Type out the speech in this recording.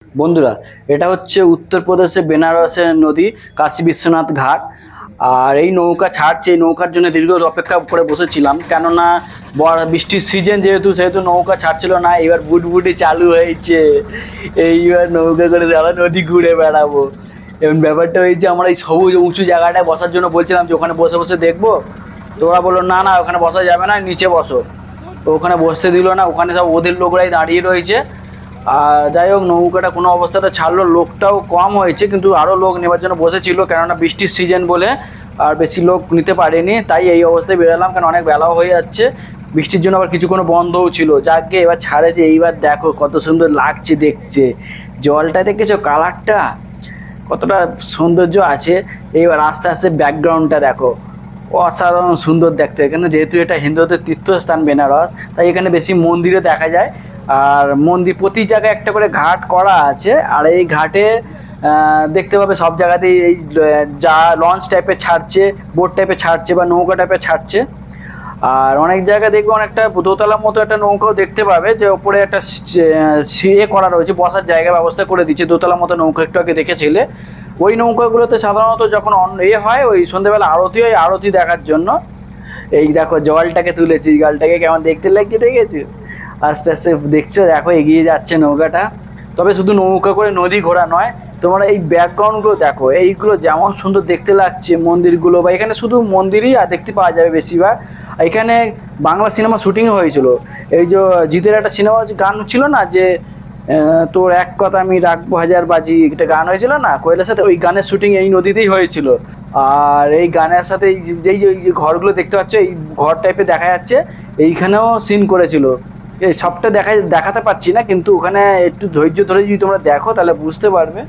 বন্ধুরা, এটা হচ্ছে উত্তরপ্রদেশে বেনারসের নদী কাশী বিশ্বনাথ ঘাট। আর এই নৌকা ছাড়ছে, এই নৌকার জন্য দীর্ঘ অপেক্ষা করে বসেছিলাম, কেননা বৃষ্টির সিজন সেহেতু নৌকা ছাড়ছিল না। এবার বুটবুটি চালু হয়েছে, এইবার নৌকা করে আমরা নদী ঘুরে বেড়াবো। এবং ব্যাপারটা হয়েছে, আমরা এই সবুজ উঁচু জায়গাটায় বসার জন্য বলছিলাম যে ওখানে বসে বসে দেখবো। তো ওরা বললো না না, ওখানে বসা যাবে না, নিচে বসো। তো ওখানে বসতে দিল না, ওখানে সব ওদের লোকরাই দাঁড়িয়ে রয়েছে। আর যাই হোক, নৌকাটা কোনো অবস্থাতে ছাড়লো, লোকটাও কম হয়েছে, কিন্তু আরও লোক নেবার জন্য বসেছিল, কেননা বৃষ্টির সিজন বলে আর বেশি লোক নিতে পারেনি। তাই এই অবস্থায় বেরোলাম, কারণ অনেক বেলাও হয়ে যাচ্ছে। বৃষ্টির জন্য আবার কিছুক্ষণ বন্ধও ছিল। যাকে এবার ছাড়েছে, এইবার দেখো কত সুন্দর লাগছে দেখছে। জলটা দেখেছো কালারটা, কতটা সৌন্দর্য আছে। এইবার আস্তে আস্তে ব্যাকগ্রাউন্ডটা দেখো, অসাধারণ সুন্দর দেখতে। এখানে যেহেতু এটা হিন্দুদের তীর্থস্থান বেনারস, তাই এখানে বেশি মন্দিরে দেখা যায়। আর মন্দির প্রতি জায়গায় একটা করে ঘাট করা আছে। আর এই ঘাটে দেখতে পাবে সব জায়গাতেই এই যা লঞ্চ টাইপের ছাড়ছে, বোট টাইপের ছাড়ছে বা নৌকা টাইপের ছাড়ছে। আর অনেক জায়গায় দেখবে অনেকটা দোতলার মতো একটা নৌকাও দেখতে পাবে, যে ওপরে একটা ইয়ে করা রয়েছে, বসার জায়গা ব্যবস্থা করে দিচ্ছে। দোতলার মতো নৌকা একটু আগে দেখেছিলে। ওই নৌকাগুলোতে সাধারণত যখন হয়, ওই সন্ধ্যেবেলা আরতি হয়, আরতি দেখার জন্য। এই দেখো জলটাকে তুলেছি, জলটাকে কেমন দেখতে লাগছে দেখেছো। আস্তে আস্তে দেখছো, দেখো এগিয়ে যাচ্ছে নৌকাটা। তবে শুধু নৌকা করে নদী ঘোরা নয়, তোমরা এই ব্যাকগ্রাউন্ডগুলো দেখো, এইগুলো যেমন সুন্দর দেখতে লাগছে। মন্দিরগুলো, বা এখানে শুধু মন্দিরই আর দেখতে পাওয়া যাবে বেশিরভাগ। এখানে বাংলা সিনেমা শুটিংও হয়েছিল। এই যে জিতের একটা সিনেমা গান ছিল না, যে তোর এক কথা আমি রাখবো হাজার বাজি, একটা গান হয়েছিল না কোয়েলের সাথে, ওই গানের শুটিং এই নদীতেই হয়েছিল। আর এই গানের সাথে এই যে ঘরগুলো দেখতে পাচ্ছ, এই ঘর টাইপের দেখা যাচ্ছে, এইখানেও সিন করেছিল। এই সবটা দেখাতে পারছি না, কিন্তু ওখানে একটু ধৈর্য ধরে যদি তোমরা দেখো তাহলে বুঝতে পারবে।